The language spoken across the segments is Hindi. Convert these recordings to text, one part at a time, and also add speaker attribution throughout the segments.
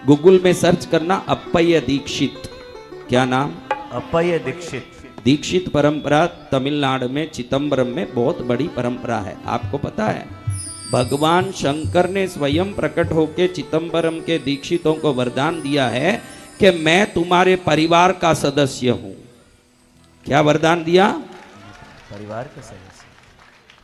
Speaker 1: गूगल में सर्च करना अप्पय्य दीक्षित। क्या नाम?
Speaker 2: अप्पय्य दीक्षित।
Speaker 1: दीक्षित परंपरा तमिलनाडु में चिदंबरम में बहुत बड़ी परंपरा है। आपको पता है भगवान शंकर ने स्वयं प्रकट होकर चिदंबरम के दीक्षितों को वरदान दिया है कि मैं तुम्हारे परिवार का सदस्य हूं। क्या वरदान दिया?
Speaker 2: परिवार का सदस्य।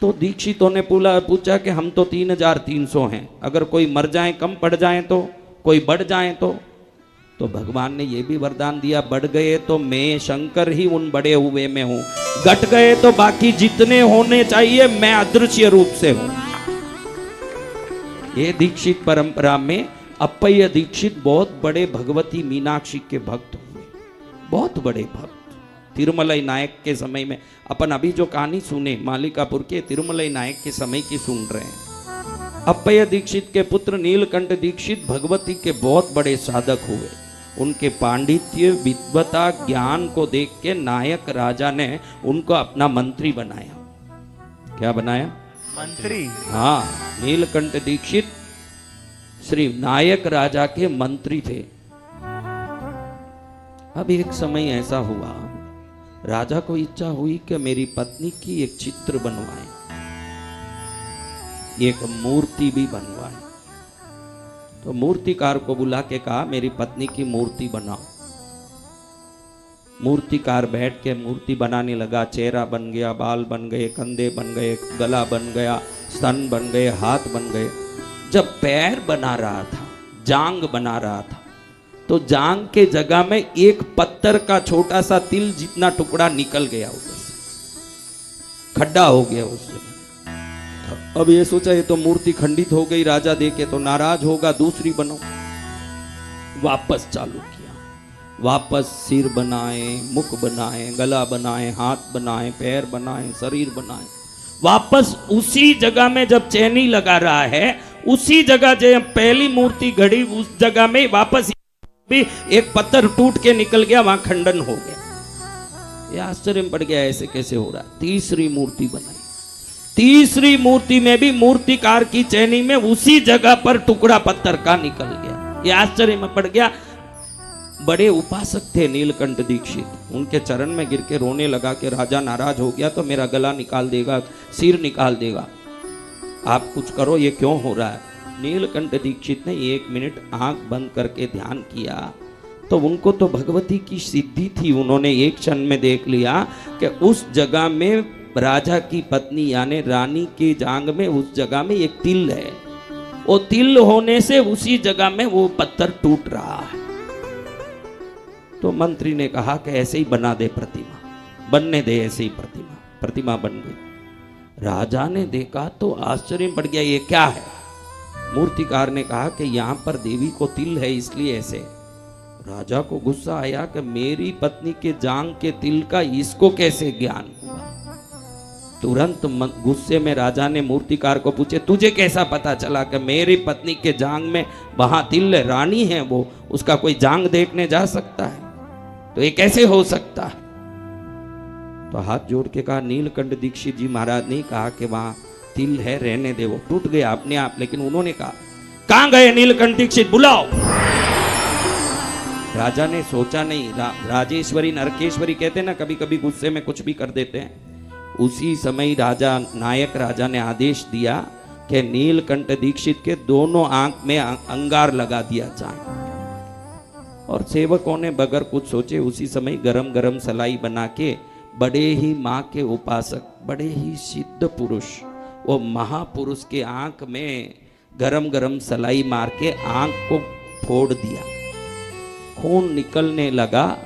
Speaker 1: तो दीक्षितों ने पूछा कि हम तो 3300 हैं, अगर कोई मर जाए, कम पड़ जाए तो, कोई बढ़ जाए तो भगवान ने ये भी वरदान दिया, बढ़ गए तो मैं शंकर ही उन बड़े हुए में हूं, घट गए तो बाकी जितने होने चाहिए मैं अदृश्य रूप से हूं। ये दीक्षित परंपरा में अप्पय्य दीक्षित बहुत बड़े भगवती मीनाक्षी के भक्त हुए, बहुत बड़े भक्त। तिरुमलाई नायक के समय में, अपन अभी जो कहानी सुने मालिकापुर के तिरुमलाई नायक के समय की सुन रहे हैं। अप्पय्य दीक्षित के पुत्र नीलकंठ दीक्षित भगवती के बहुत बड़े साधक हुए। उनके पांडित्य, विद्वता, ज्ञान को देख के नायक राजा ने उनको अपना मंत्री बनाया। क्या बनाया?
Speaker 2: मंत्री।
Speaker 1: हाँ, नीलकंठ दीक्षित श्री नायक राजा के मंत्री थे। अब एक समय ऐसा हुआ, राजा को इच्छा हुई कि मेरी पत्नी की एक चित्र बनवाए, एक मूर्ति भी बनवाए। तो मूर्तिकार को बुला के कहा मेरी पत्नी की मूर्ति बनाओ। मूर्तिकार बैठ के मूर्ति बनाने लगा। चेहरा बन गया, बाल बन गए, कंधे बन गए, गला बन गया, स्तन बन गए, हाथ बन गए। जब पैर बना रहा था, जांग बना रहा था, तो जांग के जगह में एक पत्थर का छोटा सा तिल जितना टुकड़ा निकल गया, उधर से खड्डा हो गया उससे। अब ये सोचा ये तो मूर्ति खंडित हो गई, राजा देखे तो नाराज होगा, दूसरी बनाओ। वापस चालू किया, वापस सिर बनाए, मुख बनाए, गला बनाए, हाथ बनाए, पैर बनाए, शरीर बनाए। वापस उसी जगह में जब चैनी लगा रहा है, उसी जगह जब पहली मूर्ति घड़ी उस जगह में वापस भी एक पत्थर टूट के निकल गया, वहां खंडन हो गया। ये आश्चर्य में पड़ गया ऐसे कैसे हो रहा। तीसरी मूर्ति बनाई। तीसरी मूर्ति में भी मूर्तिकार की चैनी में उसी जगह पर टुकड़ा पत्थर का निकल गया। ये आश्चर्य में पड़ गया। बड़े उपासक थे नीलकंठ दीक्षित, उनके चरण में गिर के रोने लगा कि राजा नाराज हो गया तो मेरा गला निकाल देगा, सिर निकाल देगा, आप कुछ करो, ये क्यों हो रहा है। नीलकंठ दीक्षित ने 1 मिनट आंख बंद करके ध्यान किया तो उनको तो भगवती की सिद्धि थी। उन्होंने एक क्षण में देख लिया कि उस जगह में राजा की पत्नी यानी रानी के जांग में उस जगह में एक तिल है। वो तिल होने से उसी जगह में वो पत्थर टूट रहा है। तो मंत्री ने कहा कि ऐसे ही बना दे प्रतिमा, बनने दे ऐसे ही प्रतिमा। प्रतिमा बन गई। राजा ने देखा तो आश्चर्य पड़ गया, ये क्या है। मूर्तिकार ने कहा कि यहाँ पर देवी को तिल है इसलिए ऐसे। राजा को गुस्सा आया कि मेरी पत्नी के जांग के तिल का इसको कैसे ज्ञान हुआ। तुरंत गुस्से में राजा ने मूर्तिकार को पूछे तुझे कैसा पता चला कि मेरी पत्नी के जांग में वहां तिल है, रानी है वो, उसका कोई जांग देखने जा सकता है, तो ये कैसे हो सकता है। तो हाथ जोड़ के कहा नीलकंठ दीक्षित जी महाराज ने कहा कि वहां तिल है, रहने दे, वो टूट गया अपने आप। लेकिन उन्होंने कहा कहां गए नीलकंठ दीक्षित, बुलाओ। राजा ने सोचा नहीं, राजेश्वरी नरकेश्वरी कहते ना, कभी कभी गुस्से में कुछ भी कर देते हैं। उसी समय राजा नायक राजा ने आदेश दिया कि नीलकंठ दीक्षित के दोनों आंख में अंगार लगा दिया जाए। और सेवकों ने बगैर कुछ सोचे उसी समय गरम गरम सलाई बना के बड़े ही माँ के उपासक, बड़े ही सिद्ध पुरुष, वो महापुरुष के आंख में गरम गरम सलाई मार के आंख को फोड़ दिया। खून निकलने लगा।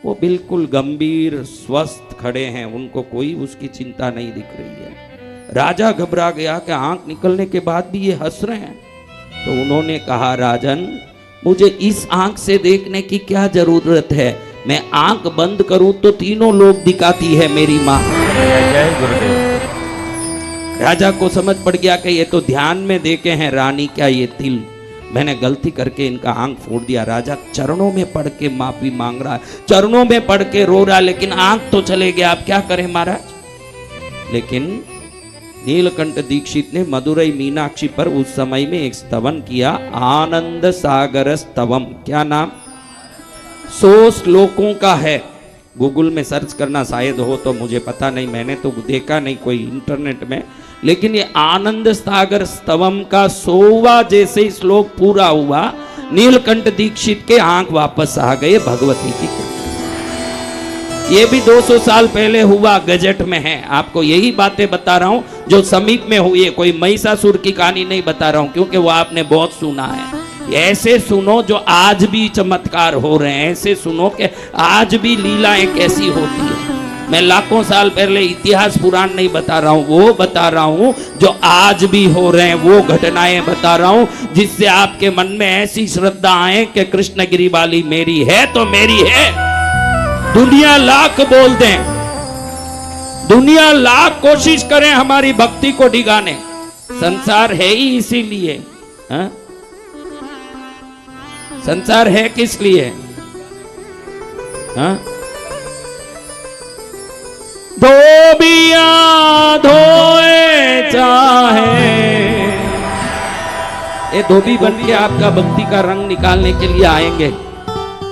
Speaker 1: वो बिल्कुल गंभीर स्वस्थ खड़े हैं, उनको कोई उसकी चिंता नहीं दिख रही है। राजा घबरा गया कि आंख निकलने के बाद भी ये हंस रहे हैं। तो उन्होंने कहा राजन, मुझे इस आंख से देखने की क्या जरूरत है, मैं आंख बंद करूं तो तीनों लोग दिखाती है मेरी माँ।
Speaker 2: जय गुरुदेव।
Speaker 1: राजा को समझ पड़ गया कि ये तो ध्यान में देखे हैं रानी, क्या ये तिल, मैंने गलती करके इनका आंख फोड़ दिया। राजा चरणों में पड़ के माफी मांग रहा है, चरणों में पड़ के रो रहा है, लेकिन आंख तो चले गया, अब क्या करें महाराज। लेकिन नीलकंठ दीक्षित ने मदुरई मीनाक्षी पर उस समय में एक स्तवन किया, आनंद सागर स्तवम। क्या नाम? 100 श्लोकों का है। गूगल में सर्च करना शायद हो, तो मुझे पता नहीं, मैंने तो देखा नहीं कोई इंटरनेट में। लेकिन ये आनंद सागर स्तवम का 100वां जैसे ही श्लोक पूरा हुआ, नीलकंठ दीक्षित के आंख वापस आ गए भगवती की। ये भी 200 साल पहले हुआ, गजट में है। आपको यही बातें बता रहा हूं जो समीप में हुई है, कोई महिषासुर की कहानी नहीं बता रहा हूं, क्योंकि वो आपने बहुत सुना है। ऐसे सुनो जो आज भी चमत्कार हो रहे हैं, ऐसे सुनो कि आज भी लीलाएं कैसी होती है। मैं लाखों साल पहले इतिहास पुराण नहीं बता रहा हूं, वो बता रहा हूं जो आज भी हो रहे हैं, वो घटनाएं बता रहा हूं, जिससे आपके मन में ऐसी श्रद्धा आए कि कृष्णगिरी वाली मेरी है तो मेरी है। दुनिया लाख बोल दें, दुनिया लाख कोशिश करें हमारी भक्ति को डिगाने, संसार है ही इसीलिए। हाँ? संसार है किस लिए? हाँ? धोबिया धोए चाहे, ये धोबी बन के आपका भक्ति का रंग निकालने के लिए आएंगे।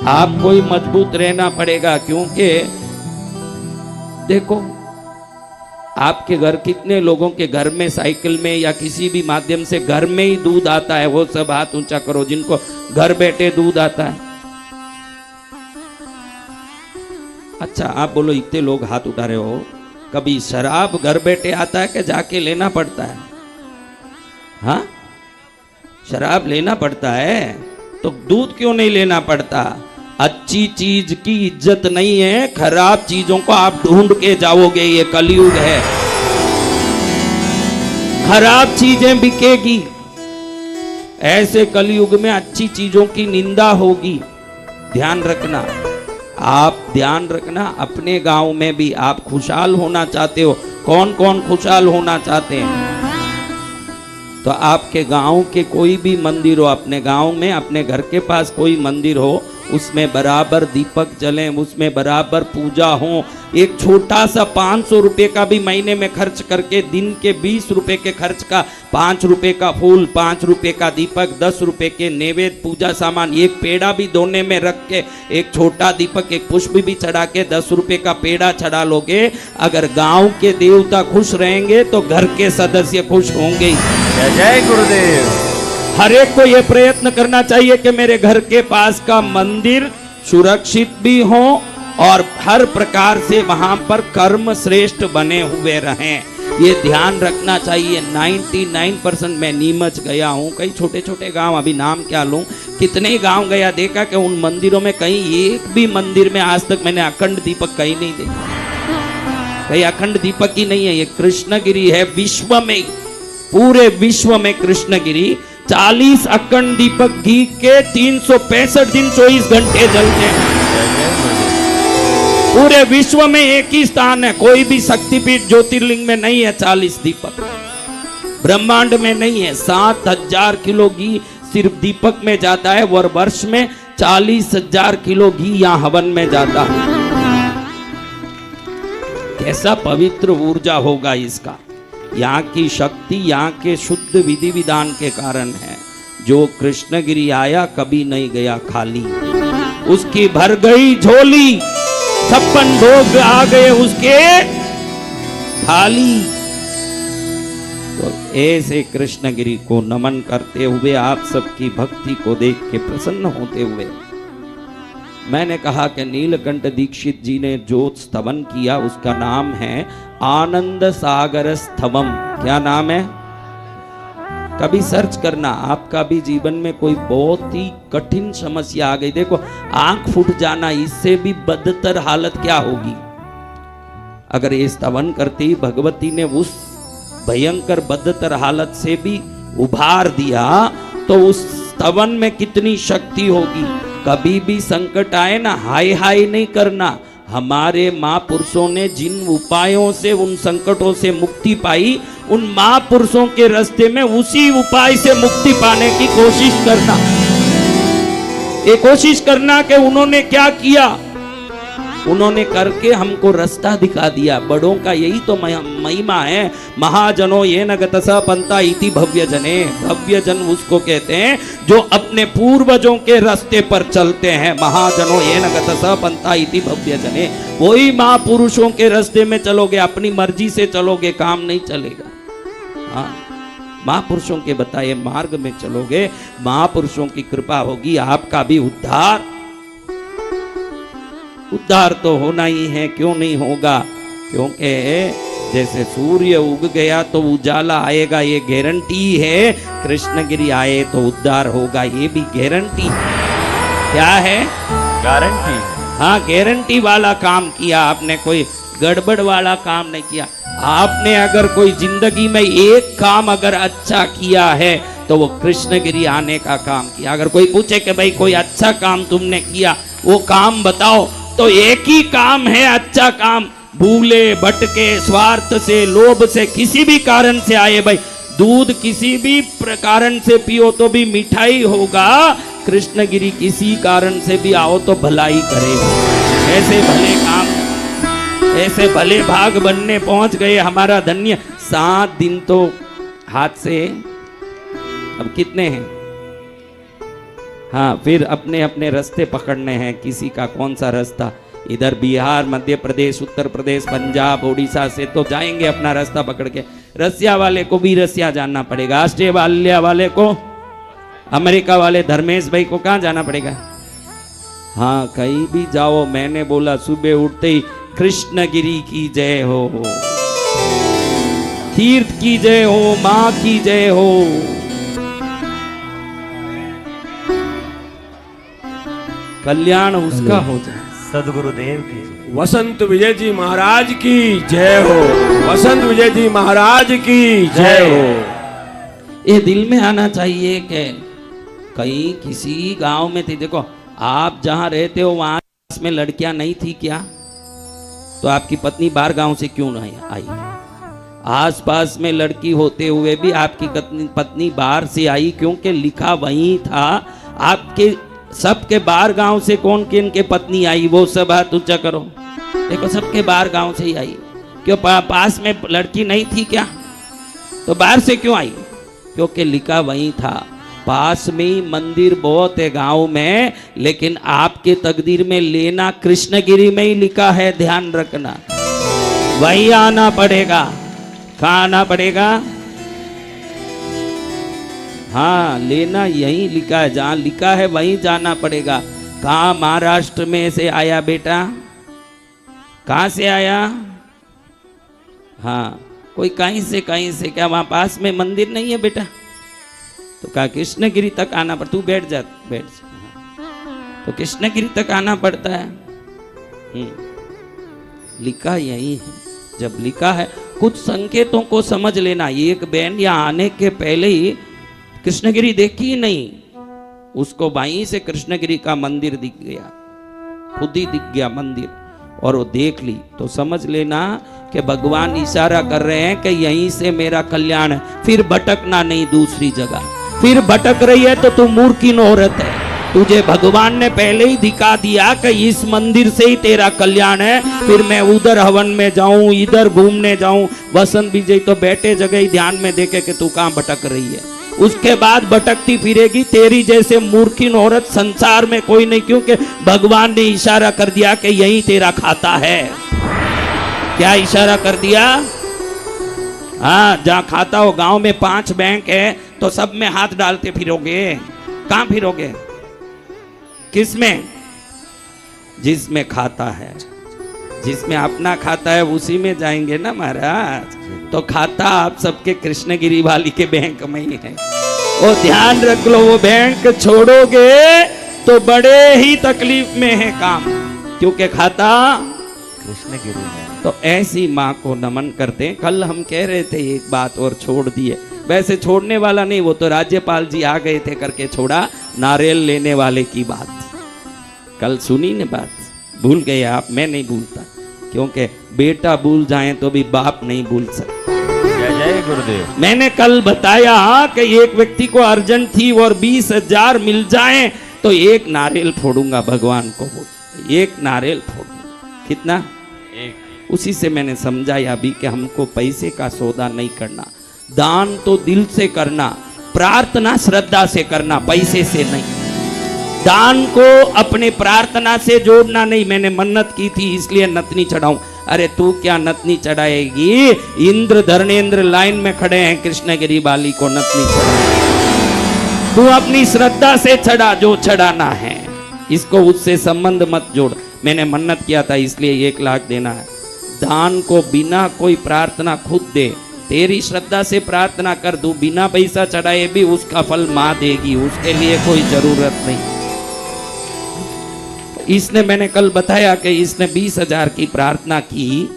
Speaker 1: आपको ही मजबूत रहना पड़ेगा, क्योंकि देखो आपके घर कितने लोगों के घर में साइकिल में या किसी भी माध्यम से घर में ही दूध आता है, वो सब हाथ ऊंचा करो जिनको घर बैठे दूध आता है। अच्छा आप बोलो, इतने लोग हाथ उठा रहे हो, कभी शराब घर बैठे आता है कि जाके लेना पड़ता है? हाँ, शराब लेना पड़ता है, तो दूध क्यों नहीं लेना पड़ता? अच्छी चीज की इज्जत नहीं है, खराब चीजों को आप ढूंढ के जाओगे, ये कलयुग है। खराब चीजें बिकेगी, ऐसे कलयुग में अच्छी चीजों की निंदा होगी। ध्यान रखना, आप ध्यान रखना। अपने गांव में भी आप खुशहाल होना चाहते हो, कौन कौन खुशहाल होना चाहते हैं? तो आपके गांव के कोई भी मंदिर हो, अपने गांव में अपने घर के पास कोई मंदिर हो, उसमें बराबर दीपक जलें, उसमें बराबर पूजा हो। एक छोटा सा 500 रुपये का भी महीने में खर्च करके, दिन के 20 रुपये के खर्च का 5 रुपये का फूल, 5 रुपये का दीपक, 10 रुपये के नैवेद्य पूजा सामान, एक पेड़ा भी दोने में रख के, एक छोटा दीपक, एक पुष्प भी चढ़ा के 10 रुपये का पेड़ा चढ़ा लोगे। अगर गांव के देवता खुश रहेंगे तो घर के सदस्य खुश होंगे।
Speaker 2: जय जय गुरुदेव।
Speaker 1: हर एक को यह प्रयत्न करना चाहिए कि मेरे घर के पास का मंदिर सुरक्षित भी हो और हर प्रकार से वहां पर कर्म श्रेष्ठ बने हुए रहें, ये ध्यान रखना चाहिए। 99% मैं नीमच गया हूँ, कई छोटे छोटे गांव, अभी नाम क्या लूं, कितने ही गांव गया, देखा कि उन मंदिरों में कहीं एक भी मंदिर में आज तक मैंने अखंड दीपक कहीं नहीं देखा। कहीं अखंड दीपक ही नहीं है। ये कृष्णगिरी है, विश्व में, पूरे विश्व में कृष्णगिरी 40 अखंड दीपक घी के 365 दिन 24 घंटे जलते हैं। पूरे विश्व में एक ही स्थान है, कोई भी शक्तिपीठ ज्योतिर्लिंग में नहीं है 40 दीपक, ब्रह्मांड में नहीं है। 7000 किलो घी सिर्फ दीपक में जाता है, और वर्ष में 40,000 किलो घी यहाँ हवन में जाता है। कैसा पवित्र ऊर्जा होगा इसका। यहाँ की शक्ति यहाँ के शुद्ध विधि विधान के कारण है। जो कृष्णगिरी आया कभी नहीं गया खाली, उसकी भर गई झोली, 56 भोग आ गए उसके थाली। तो ऐसे कृष्णगिरी को नमन करते हुए, आप सबकी भक्ति को देख के प्रसन्न होते हुए, मैंने कहा कि नीलकंठ दीक्षित जी ने जो स्तवन किया उसका नाम है आनंद सागर स्तवम। क्या नाम है? कभी सर्च करना। आपका भी जीवन में कोई बहुत ही कठिन समस्या आ गई, देखो आंख फूट जाना, इससे भी बदतर हालत क्या होगी। अगर ये स्तवन करती भगवती ने उस भयंकर बदतर हालत से भी उभार दिया, तो उस स्तवन में कितनी शक्ति होगी। कभी भी संकट आए ना, हाय हाय नहीं करना। हमारे महापुरुषों ने जिन उपायों से उन संकटों से मुक्ति पाई, उन महापुरुषों के रास्ते में उसी उपाय से मुक्ति पाने की कोशिश करना। ये कोशिश करना कि उन्होंने क्या किया। उन्होंने करके हमको रास्ता दिखा दिया। बड़ों का यही तो महिमा है। महाजनो ये न गतस पंथा इति भव्य जने। भव्य जन उसको कहते हैं जो अपने पूर्वजों के रास्ते पर चलते हैं। महाजनो ये न गतस पंथा इति भव्य जने। वही महापुरुषों के रास्ते में चलोगे, अपनी मर्जी से चलोगे, काम नहीं चलेगा। हाँ, महापुरुषों के बताए मार्ग में चलोगे, महापुरुषों की कृपा होगी, आपका भी उद्धार तो होना ही है। क्यों नहीं होगा? क्योंकि जैसे सूर्य उग गया तो उजाला आएगा, ये गारंटी है। कृष्णगिरी आए तो उद्धार होगा, ये भी गारंटी। क्या है?
Speaker 2: गारंटी।
Speaker 1: हाँ, गारंटी वाला काम किया आपने, कोई गड़बड़ वाला काम नहीं किया। आपने अगर कोई जिंदगी में एक काम अगर अच्छा किया है तो वो कृष्णगिरी आने का काम किया। अगर कोई पूछे कि भाई कोई अच्छा काम तुमने किया, वो काम बताओ, तो एक ही काम है अच्छा काम। भूले भटके स्वार्थ से, लोभ से, किसी भी कारण से आए, भाई दूध किसी भी कारण से पियो तो भी मिठाई होगा। कृष्णगिरी किसी कारण से भी आओ तो भलाई करेगा। ऐसे भले काम, ऐसे भले भाग बनने पहुंच गए हमारा धन्य। 7 दिन तो हाथ से, अब कितने हैं? हाँ, फिर अपने अपने रास्ते पकड़ने हैं। किसी का कौन सा रास्ता, इधर बिहार, मध्य प्रदेश, उत्तर प्रदेश, पंजाब, उड़ीसा से तो जाएंगे अपना रास्ता पकड़ के। रसिया वाले को भी रसिया जाना पड़ेगा, ऑस्ट्रेलिया वाले को, अमेरिका वाले धर्मेश भाई को कहाँ जाना पड़ेगा? हाँ, कहीं भी जाओ। मैंने बोला सुबह उठते ही कृष्णगिरी की जय हो, तीर्थ की जय हो, माँ की जय हो। कल्याण उसका हो जाए।
Speaker 2: सदगुरुदेव की।
Speaker 3: वसंत विजय जी महाराज की जय हो। वसंत विजय जी महाराज की जय हो।
Speaker 1: ये दिल में आना चाहिए कि कहीं किसी गांव में थी, देखो आप जहां रहते हो वहां में लड़कियां नहीं थी क्या? तो आपकी पत्नी बाहर गांव से क्यों नहीं आई? आसपास में लड़की होते हुए भी आपकी पत्नी बाहर से आई, क्योंकि लिखा वहीं था। आपके सबके बाहर गांव से कौन किन के पत्नी आई, वो सब हाथ ऊंचा करो। देखो सबके बाहर गांव से ही आई। क्यों? पास में लड़की नहीं थी क्या? तो बाहर से क्यों आई? क्योंकि लिखा वहीं था। पास में ही मंदिर बहुत है गांव में, लेकिन आपके तकदीर में लेना कृष्णगिरी में ही लिखा है, ध्यान रखना। वहीं आना पड़ेगा। कहाँ आना पड़ेगा? हाँ, लेना यहीं लिखा है, जहाँ लिखा है वहीं जाना पड़ेगा। कहाँ? महाराष्ट्र में से आया बेटा? कहाँ से आया? हाँ, कोई कहीं से क्या वहाँ पास में मंदिर नहीं है बेटा? तो कहा कृष्णगिरी तक आना पड़ता। तू बैठ जा। तो कृष्णगिरी तक आना पड़ता है। लिखा यही है। जब लिखा है, कुछ संकेतों को समझ लेना। एक बहन यहाँ आने के पहले ही कृष्णगिरी देखी नहीं, उसको वहीं से कृष्णगिरी का मंदिर दिख गया, खुद ही दिख गया मंदिर, और वो देख ली। तो समझ लेना कि भगवान इशारा कर रहे हैं कि यहीं से मेरा कल्याण है, फिर भटकना नहीं दूसरी जगह। फिर भटक रही है तो तू मूर्खिन औरत है। तुझे भगवान ने पहले ही दिखा दिया कि इस मंदिर से ही तेरा कल्याण है, फिर मैं उधर हवन में जाऊं, इधर घूमने जाऊं। वसंत विजय तो बैठे जगह ही ध्यान में देखे कि तू कहां भटक रही है। उसके बाद भटकती फिरेगी। तेरी जैसे मूर्खिन औरत संसार में कोई नहीं, क्योंकि भगवान ने इशारा कर दिया कि यही तेरा खाता है। क्या इशारा कर दिया? हाँ, जहाँ खाता हो। गांव में 5 बैंक है तो सब में हाथ डालते फिरोगे? कहाँ फिरोगे? किसमें? जिसमें खाता है, जिसमें अपना खाता है उसी में जाएंगे ना महाराज। तो खाता आप सबके कृष्णगिरी वाली के बैंक में ही है। वो ध्यान रख लो, वो बैंक छोड़ोगे तो बड़े ही तकलीफ में है काम, क्योंकि खाता
Speaker 2: कृष्णगिरी में।
Speaker 1: तो ऐसी माँ को नमन करते हैं। कल हम कह रहे थे एक बात और छोड़ दिए। वैसे छोड़ने वाला नहीं, वो तो राज्यपाल जी आ गए थे करके छोड़ा। नारियल लेने वाले की बात कल सुनी ने, बात भूल गए आप। मैं नहीं भूलता, क्योंकि बेटा भूल जाए तो भी बाप नहीं भूल सकता।
Speaker 2: जय जय गुरुदेव।
Speaker 1: मैंने कल बताया कि एक व्यक्ति को अर्जेंट थी और 20,000 मिल जाए तो एक नारियल फोड़ूंगा भगवान को। एक नारियल फोड़ूंगा। कितना?
Speaker 2: एक।
Speaker 1: उसी से मैंने समझाया अभी कि हमको पैसे का सौदा नहीं करना, दान तो दिल से करना, प्रार्थना श्रद्धा से करना, पैसे से नहीं। दान को अपने प्रार्थना से जोड़ना नहीं। मैंने मन्नत की थी इसलिए नतनी चढ़ाऊं। अरे तू क्या नतनी चढ़ाएगी? इंद्र धर्मेंद्र लाइन में खड़े हैं कृष्णगिरी बाली को नतनी चढ़ा। तू अपनी श्रद्धा से चढ़ा जो चढ़ाना है, इसको उससे संबंध मत जोड़। मैंने मन्नत किया था इसलिए 1 लाख देना है। दान को बिना कोई प्रार्थना खुद दे, तेरी श्रद्धा से प्रार्थना कर दूं, बिना पैसा चढ़ाए भी उसका फल मां देगी, उसके लिए कोई जरूरत नहीं। इसने मैंने कल बताया कि इसने 20,000 की प्रार्थना की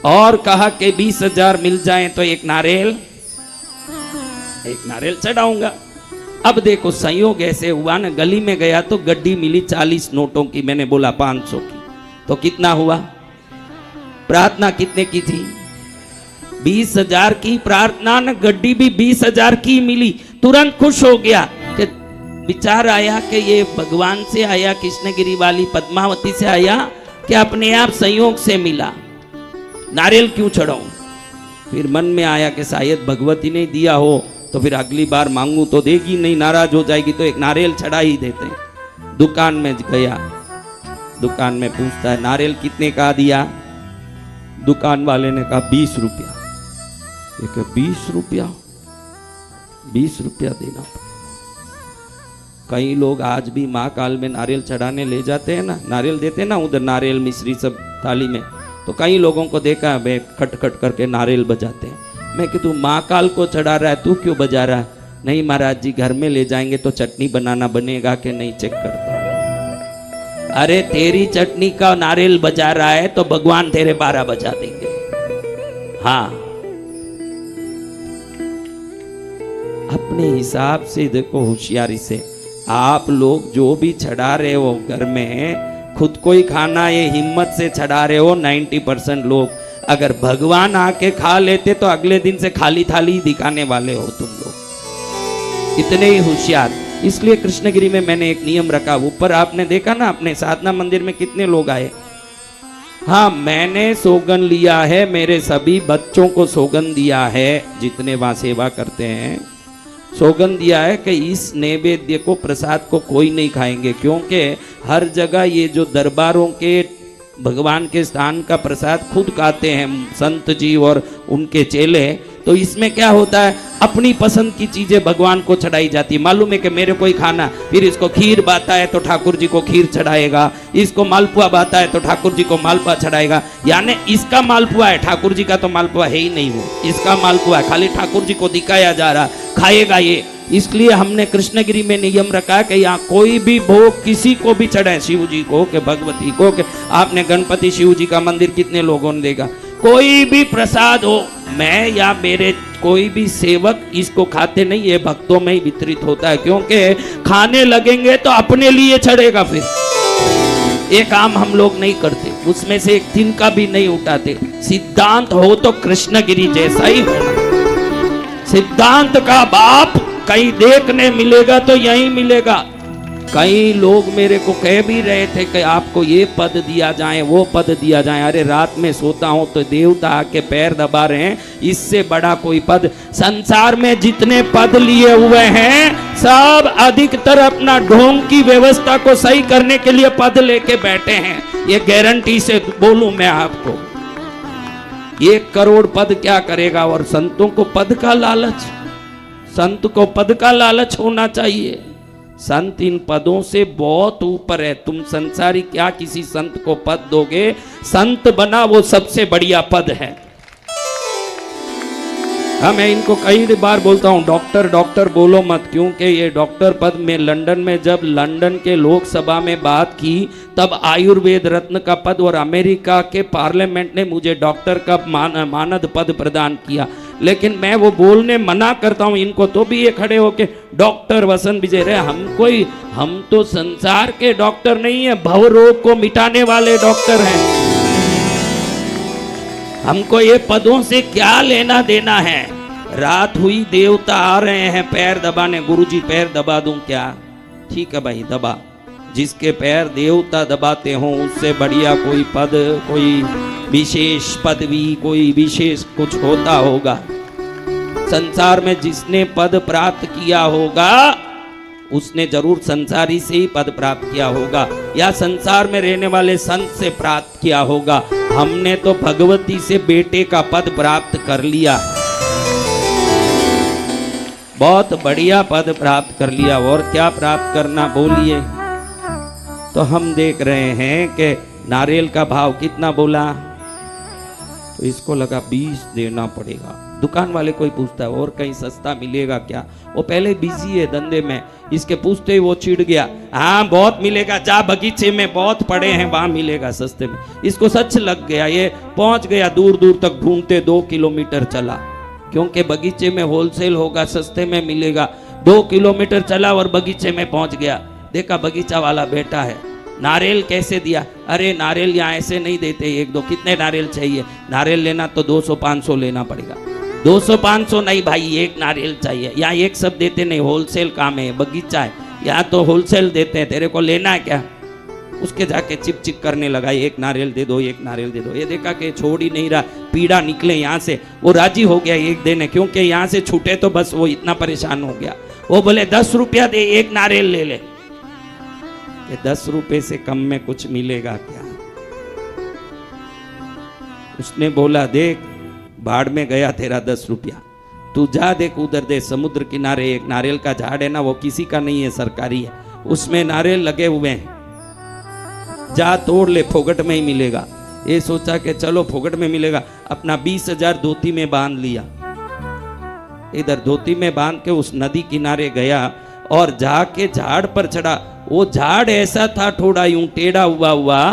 Speaker 1: और कहा कि 20,000 मिल जाए तो एक नारियल चढ़ाऊंगा। अब देखो संयोग ऐसे हुआ ना, गली में गया तो गड्डी मिली 40 नोटों की। मैंने बोला 500 की, तो कितना हुआ? प्रार्थना कितने की थी? 20,000 की प्रार्थना न, गड्डी भी 20,000 की मिली। तुरंत खुश हो गया कि विचार आया कि ये भगवान से आया, कृष्णगिरी वाली पद्मावती से आया कि अपने आप संयोग से मिला, नारियल क्यों चढ़ाऊं? फिर मन में आया कि शायद भगवती ने दिया हो तो फिर अगली बार मांगू तो देगी नहीं, नाराज हो जाएगी, तो एक नारियल चढ़ा ही देते हैं। दुकान में गया, दुकान में पूछता है नारियल कितने का दिया? दुकान वाले ने कहा 20 रुपया। 20 रुपया, 20 रुपया देना पड़ा। कई लोग आज भी महाकाल में नारियल चढ़ाने ले जाते हैं ना, नारियल देते हैं ना उधर, नारियल मिश्री सब थाली में, तो कई लोगों को देखा है खट खट करके नारियल बजाते हैं। मैं कि तू महाकाल को चढ़ा रहा है, तू क्यों बजा रहा है? नहीं महाराज जी, घर में ले जाएंगे तो चटनी बनाना बनेगा कि नहीं चेक करता। अरे तेरी चटनी का नारियल बजा रहा है तो भगवान तेरे 12 बजा देंगे। हाँ, अपने हिसाब से देखो, होशियारी से। आप लोग जो भी चढ़ा रहे हो घर में, खुद को ही खाना ये हिम्मत से चढ़ा रहे हो 90% लोग। अगर भगवान आके खा लेते तो अगले दिन से खाली थाली दिखाने वाले हो तुम लोग, इतने ही होशियार। इसलिए कृष्णगिरी में मैंने एक नियम रखा। ऊपर आपने देखा ना अपने साधना मंदिर में कितने लोग आए। हाँ, मैंने सौगन लिया है, मेरे सभी बच्चों को सौगन दिया है, जितने वहां सेवा करते हैं सौगन दिया है कि इस नैवेद्य को, प्रसाद को कोई नहीं खाएंगे, क्योंकि हर जगह ये जो दरबारों के भगवान के स्थान का प्रसाद खुद खाते हैं संत जी और उनके चेले। तो इसमें क्या होता है, अपनी पसंद की चीजें भगवान को चढ़ाई जाती है। मालूम है कि मेरे को ही खाना, फिर इसको खीर बाता है तो ठाकुर जी को खीर चढ़ाएगा, इसको मालपुआ बाता है तो ठाकुर जी को मालपुआ चढ़ाएगा। यानी इसका मालपुआ है, ठाकुर जी का तो मालपुआ है ही नहीं, वो इसका मालपुआ है, खाली ठाकुर जी को दिखाया जा रहा, खाएगा ये। इसलिए हमने कृष्णगिरी में नियम रखा कि यहाँ कोई भी भोग किसी को भी चढ़े, शिव जी को के भगवती को के, आपने गणपति शिव जी का मंदिर कितने लोगों ने देखा, कोई भी प्रसाद हो, मैं या मेरे कोई भी सेवक इसको खाते नहीं, ये भक्तों में ही वितरित होता है। क्योंकि खाने लगेंगे तो अपने लिए चढ़ेगा, फिर ये काम हम लोग नहीं करते, उसमें से एक तिनका भी नहीं उठाते। सिद्धांत हो तो कृष्णगिरी जैसा ही होना। सिद्धांत का बाप कहीं देखने मिलेगा तो यही मिलेगा। कई लोग मेरे को कह भी रहे थे कि आपको ये पद दिया जाए, वो पद दिया जाए। अरे रात में सोता हूं तो देवता आके पैर दबा रहे हैं, इससे बड़ा कोई पद संसार में जितने पद लिए हुए हैं सब अधिकतर अपना ढोंग की व्यवस्था को सही करने के लिए पद लेके बैठे हैं। ये गारंटी से बोलूं मैं आपको, 1 करोड़ पद क्या करेगा। और संतों को पद का लालच, संत को पद का लालच होना चाहिए। संत इन पदों से बहुत ऊपर है। तुम संसारी क्या किसी संत को पद दोगे? संत बना वो सबसे बढ़िया पद है। हाँ, मैं इनको कई बार बोलता हूँ डॉक्टर डॉक्टर बोलो मत, क्योंकि ये डॉक्टर पद में लंदन में जब लंदन के लोकसभा में बात की तब आयुर्वेद रत्न का पद और अमेरिका के पार्लियामेंट ने मुझे डॉक्टर का मानद पद प्रदान किया। लेकिन मैं वो बोलने मना करता हूँ इनको, तो भी ये खड़े होके डॉक्टर वसंत विजय रहे। हम तो संसार के डॉक्टर नहीं है, भव रोग को मिटाने वाले डॉक्टर हैं। हमको ये पदों से क्या लेना देना है। रात हुई, देवता आ रहे हैं पैर दबाने, गुरुजी पैर दबा दूं क्या? ठीक है भाई दबा, जिसके पैर देवता दबाते हों, उससे बढ़िया कोई पद, कोई विशेष पदवी, कोई विशेष कुछ होता होगा। संसार में जिसने पद प्राप्त किया होगा उसने जरूर संसारी से ही पद प्राप्त किया होगा, या संसार में रहने वाले संत से प्राप्त किया होगा। हमने तो भगवती से बेटे का पद प्राप्त कर लिया, बहुत बढ़िया पद प्राप्त कर लिया। और क्या प्राप्त करना बोलिए? तो हम देख रहे हैं कि नारियल का भाव कितना बोला, तो इसको लगा 20 देना पड़ेगा। दुकान वाले कोई पूछता है और कहीं सस्ता मिलेगा क्या? वो पहले बिजी है धंधे में, इसके पूछते ही वो चिढ़ गया, हाँ बहुत मिलेगा, जा बगीचे में बहुत पड़े हैं वहां मिलेगा सस्ते में। इसको सच लग गया, ये पहुंच गया दूर दूर तक ढूंढते 2 किलोमीटर चला, क्योंकि बगीचे में होलसेल होगा, सस्ते में मिलेगा। 2 किलोमीटर चला और बगीचे में पहुंच गया। देखा बगीचा वाला बैठा है, नारियल कैसे दिया? अरे नारियल यहाँ ऐसे नहीं देते, 1-2। कितने नारियल चाहिए? नारियल लेना तो 200-500 लेना पड़ेगा। 200-500 नहीं भाई, एक नारियल चाहिए। यहाँ एक सब देते नहीं, होलसेल काम है, बगीचा है, यहाँ तो होलसेल देते हैं, तेरे को लेना है क्या? उसके जाके चिप चिप करने लगा, एक नारियल दे दो, एक नारियल दे दो। ये देखा कि छोड़ ही नहीं रहा, पीड़ा निकले यहाँ से, वो राजी हो गया एक देने, क्योंकि यहाँ से छूटे तो बस वो इतना परेशान हो गया। वो बोले 10 रुपया दे, एक नारियल ले ले। 10 रुपए से कम में कुछ मिलेगा क्या? उसने बोला देख बाढ़ में गया तेरा 10 रुपया, तू जा देख उधर दे, समुद्र किनारे एक नारियल का झाड़ है ना, वो किसी का नहीं है, सरकारी है, उसमें नारियल लगे हुए हैं, जा तोड़ ले, फोगट में ही मिलेगा। ये सोचा कि चलो फोगट में मिलेगा, अपना 20,000 धोती में बांध लिया, इधर धोती में बांध के उस नदी किनारे गया और जाके झाड़ पर चढ़ा। वो झाड़ ऐसा था थोड़ा यूं टेढ़ा हुआ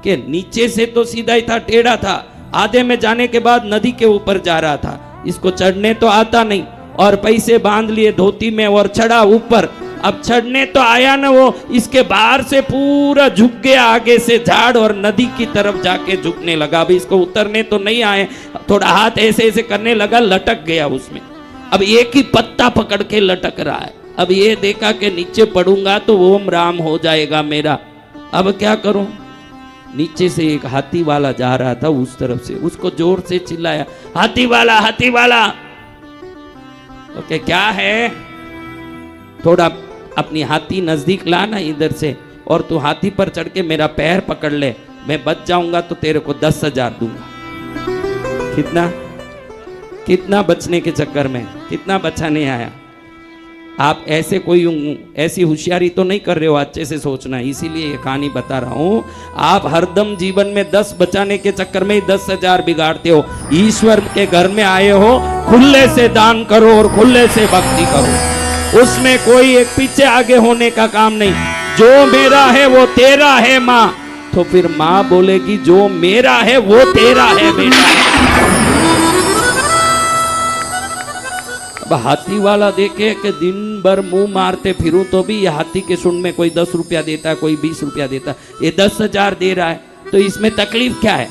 Speaker 1: कि नीचे से तो सीधा ही था, टेढ़ा था, आधे में जाने के बाद नदी के ऊपर जा रहा था। इसको चढ़ने तो आता नहीं, और पैसे बांध लिए धोती में और चढ़ा ऊपर। अब चढ़ने तो आया ना, वो इसके बाहर से पूरा झुक गया आगे से झाड़, और नदी की तरफ जाके झुकने लगा। अब इसको उतरने तो नहीं आए, थोड़ा हाथ ऐसे ऐसे करने लगा, लटक गया उसमें। अब एक ही पत्ता पकड़ के लटक रहा है। अब ये देखा कि नीचे पड़ूंगा तो ओम राम हो जाएगा मेरा, अब क्या करूं? नीचे से एक हाथी वाला जा रहा था उस तरफ से, उसको जोर से चिल्लाया, हाथी वाला, हाथी वाला। ओके क्या है? थोड़ा अपनी हाथी नजदीक लाना इधर से, और तू हाथी पर चढ़ के मेरा पैर पकड़ ले, मैं बच जाऊंगा तो तेरे को 10,000 दूंगा। कितना बचने के चक्कर में, कितना बचाने आया? आप ऐसे ऐसी होशियारी तो नहीं कर रहे हो, अच्छे से सोचना, इसीलिए ये कहानी बता रहा हूं। आप हरदम जीवन में 10 बचाने के चक्कर में 10,000 बिगाड़ते हो। ईश्वर के घर में आए हो, खुले से दान करो और खुले से भक्ति करो, उसमें कोई एक पीछे आगे होने का काम नहीं। जो मेरा है वो तेरा है माँ, तो फिर माँ बोलेगी जो मेरा है वो तेरा है बेटा। अब हाथी वाला देखे कि दिन भर मुंह मारते फिरूं तो भी ये हाथी के सुन में कोई 10 रुपया देता है, कोई 20 रुपया देता है, ये 10,000 दे रहा है, तो इसमें तकलीफ क्या है?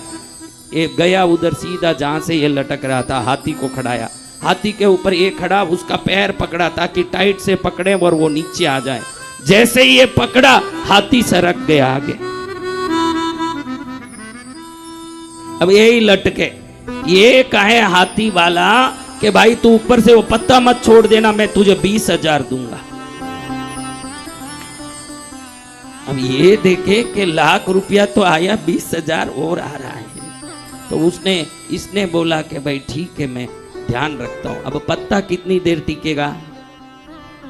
Speaker 1: ये गया उधर सीधा जहां से ये लटक रहा था, हाथी को खड़ाया, हाथी के ऊपर ये खड़ा, उसका पैर पकड़ा ताकि टाइट से पकड़े और वो नीचे आ जाए। जैसे ही ये पकड़ा, हाथी सरक गया आगे। अब यही लटके, ये कहे हाथी वाला कि भाई तू ऊपर से वो पत्ता मत छोड़ देना, मैं तुझे 20,000 दूंगा। अब ये देखे कि लाख रुपया तो आया, 20,000 और आ रहा है, तो इसने बोला कि भाई ठीक है मैं ध्यान रखता हूं। अब पत्ता कितनी देर टिकेगा?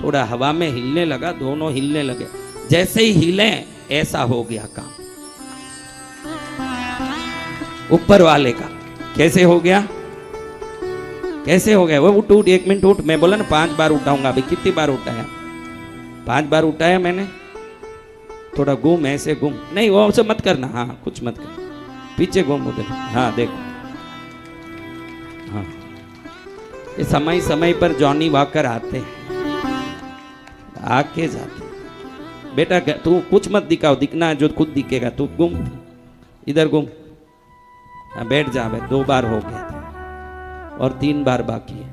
Speaker 1: थोड़ा हवा में हिलने लगा, दोनों हिलने लगे, जैसे ही हिले ऐसा हो गया काम ऊपर वाले का। कैसे हो गया? कैसे हो गया? वो उठ 1 मिनट उठ, मैं बोला ना 5 बार उठाऊंगा। अभी कितनी बार उठाया? 5 बार उठाया मैंने। थोड़ा घूम, ऐसे घूम, नहीं वो सब मत करना, हाँ कुछ मत करना, पीछे घूम उधर, हाँ देखो, हाँ ये समय समय पर जॉनी वॉकर आते हैं, आके जाते। बेटा तू कुछ मत दिखाओ, दिखना है जो खुद दिखेगा, तू घूम, इधर घूम, हाँ बैठ जा। 2 बार हो गया और 3 बार बाकी है।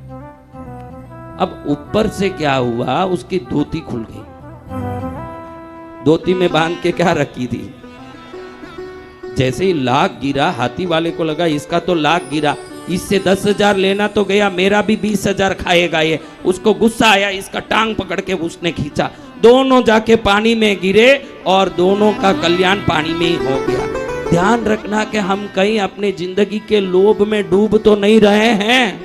Speaker 1: अब ऊपर से क्या हुआ, उसकी धोती खुल गई। धोती में बांध के क्या रखी थी। जैसे ही लाख गिरा, हाथी वाले को लगा इसका तो लाख गिरा, इससे 10,000 लेना तो गया, मेरा भी 20,000 खाएगा ये। उसको गुस्सा आया, इसका टांग पकड़ के उसने खींचा, दोनों जाके पानी में गिरे और दोनों का कल्याण पानी में ही हो गया। ध्यान रखना कि हम कहीं अपनी जिंदगी के लोभ में डूब तो नहीं रहे हैं,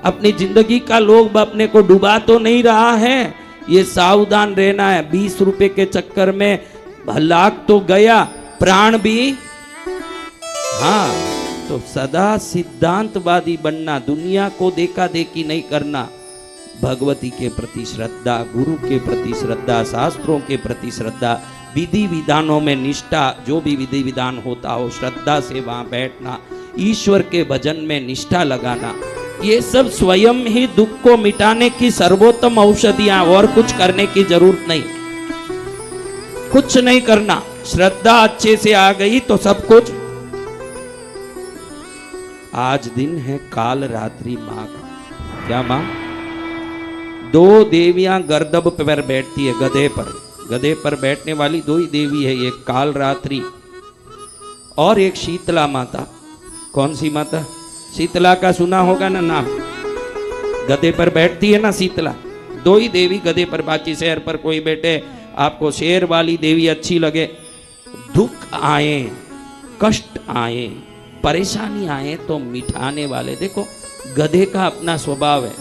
Speaker 1: अपनी जिंदगी का लोभ अपने को डुबा तो नहीं रहा है। ये सावधान रहना है। 20 रुपए के चक्कर में लाख तो गया, प्राण भी। हाँ, तो सदा सिद्धांतवादी बनना, दुनिया को देखा देखी नहीं करना, भगवती के प्रति श्रद्धा, गुरु के प्रति श्रद्धा, शास्त्रों के प्रति श्रद्धा, विधि विधानों में निष्ठा, जो भी विधि विधान होता हो श्रद्धा से वहां बैठना, ईश्वर के भजन में निष्ठा लगाना, ये सब स्वयं ही दुख को मिटाने की सर्वोत्तम औषधियां, और कुछ करने की जरूरत नहीं, कुछ नहीं करना। श्रद्धा अच्छे से आ गई तो सब कुछ। आज दिन है काल रात्रि माँ का। क्या माँ? 2 देवियां गर्दभ पर बैठती है, गधे पर बैठने वाली 2 ही देवी है, एक काल रात्रि और एक शीतला माता। कौन सी माता? शीतला का सुना होगा ना नाम, गधे पर बैठती है ना शीतला। 2 ही देवी गधे पर, बाकी शहर पर कोई बैठे आपको शेर वाली देवी अच्छी लगे। दुख आए, कष्ट आए, परेशानी आए तो मिटाने वाले। देखो गधे का अपना स्वभाव है,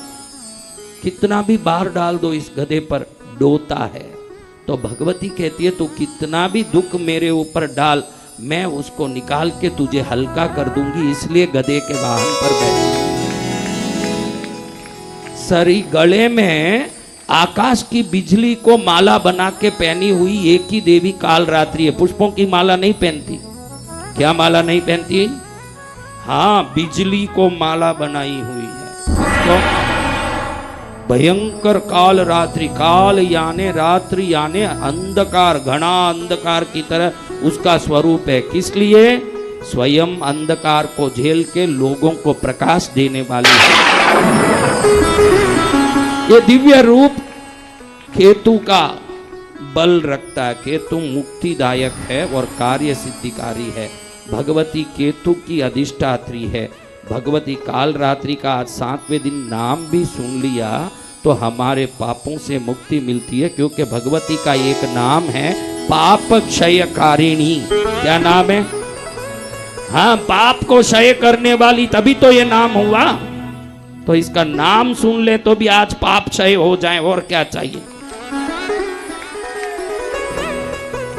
Speaker 1: कितना भी बार डाल दो इस गधे पर डोता है। तो भगवती कहती है तू कितना भी दुख मेरे ऊपर डाल, मैं उसको निकाल के तुझे हल्का कर दूंगी, इसलिए गधे के वाहन पर बैठ। सरी गले में आकाश की बिजली को माला बना के पहनी हुई एक ही देवी काल रात्रि है। पुष्पों की माला नहीं पहनती। क्या माला नहीं पहनती? हाँ, बिजली को माला बनाई हुई है। तो भयंकर काल रात्रि, काल यानी रात्रि यानी अंधकार, घना अंधकार की तरह उसका स्वरूप है। किस लिए? स्वयं अंधकार को झेल के लोगों को प्रकाश देने वाली है। ये दिव्य रूप केतु का बल रखता है। केतु मुक्तिदायक है और कार्य सिद्धिकारी है। भगवती केतु की अधिष्ठात्री है। भगवती काल रात्रि का आज 7वें दिन नाम भी सुन लिया तो हमारे पापों से मुक्ति मिलती है, क्योंकि भगवती का एक नाम है पाप क्षयकारिणी। क्या नाम है? हाँ, पाप को क्षय करने वाली, तभी तो ये नाम हुआ। तो इसका नाम सुन ले तो भी आज पाप क्षय हो जाए, और क्या चाहिए।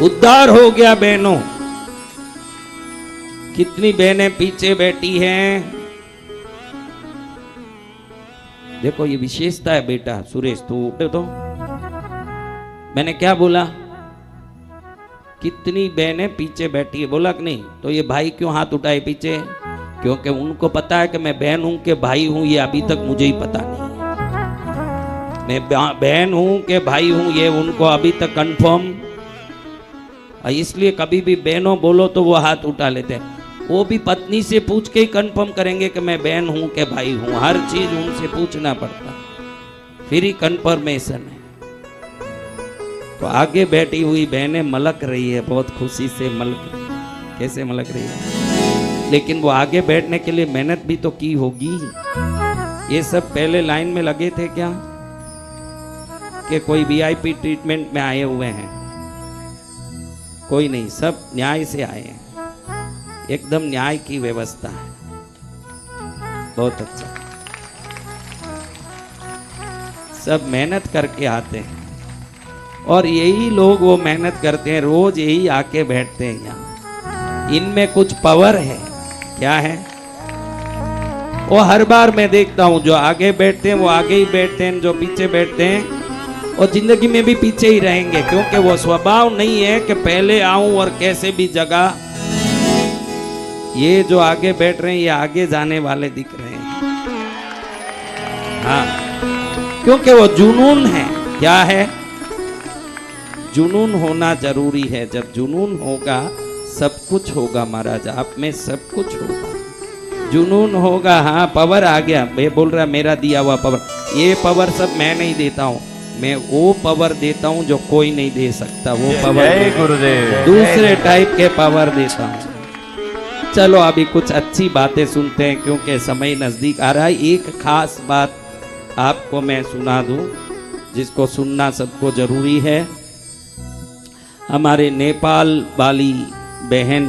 Speaker 1: उद्धार हो गया बहनों। कितनी बहनें पीछे बैठी हैं। देखो ये विशेषता है बेटा। सुरेश तू तो मैंने क्या बोला? कितनी बहनें पीछे बैठी है, बोला कि नहीं? तो ये भाई क्यों हाथ उठाए पीछे? क्योंकि उनको पता है कि मैं बहन हूं कि भाई हूं, ये अभी तक मुझे ही पता नहीं। मैं बहन हूं कि भाई हूं, ये उनको अभी तक कंफर्म। इसलिए कभी भी बहनों बोलो तो वो हाथ उठा लेते हैं। वो भी पत्नी से पूछ के ही कंफर्म करेंगे कि मैं बहन हूं कि भाई हूं। हर चीज उनसे पूछना पड़ता, फिर ही कंफर्मेशन है। तो आगे बैठी हुई बहनें मलक रही है, बहुत खुशी से मलक। कैसे मलक रही है? लेकिन वो आगे बैठने के लिए मेहनत भी तो की होगी। ये सब पहले लाइन में लगे थे क्या कि कोई वीआईपी ट्रीटमेंट में आए हुए हैं? कोई नहीं, सब न्याय से आए हैं। एकदम न्याय की व्यवस्था है। बहुत अच्छा। सब मेहनत करके आते हैं और यही लोग वो मेहनत करते हैं, रोज यही आके बैठते हैं यहाँ। इनमें कुछ पावर है। क्या है वो? हर बार मैं देखता हूँ जो आगे बैठते हैं वो आगे ही बैठते हैं, जो पीछे बैठते हैं और जिंदगी में भी पीछे ही रहेंगे, क्योंकि वो स्वभाव नहीं है कि पहले आऊं और कैसे भी जगह। ये जो आगे बैठ रहे हैं ये आगे जाने वाले दिख रहे हैं। हाँ, क्योंकि वो जुनून है। क्या है? जुनून होना जरूरी है। जब जुनून होगा सब कुछ होगा महाराज, आप में सब कुछ होगा। जुनून होगा। हाँ, पावर आ गया। मैं बोल रहा मेरा दिया हुआ पावर, ये पावर सब मैं नहीं देता हूँ। मैं वो पावर देता हूँ जो कोई नहीं दे सकता, वो
Speaker 2: जय
Speaker 1: पावर
Speaker 2: गुरुदेव।
Speaker 1: दूसरे टाइप के पावर देता हूँ। चलो अभी कुछ अच्छी बातें सुनते हैं क्योंकि समय नजदीक आ रहा है। एक खास बात आपको मैं सुना दूं जिसको सुनना सबको जरूरी है। हमारे नेपाल वाली बहन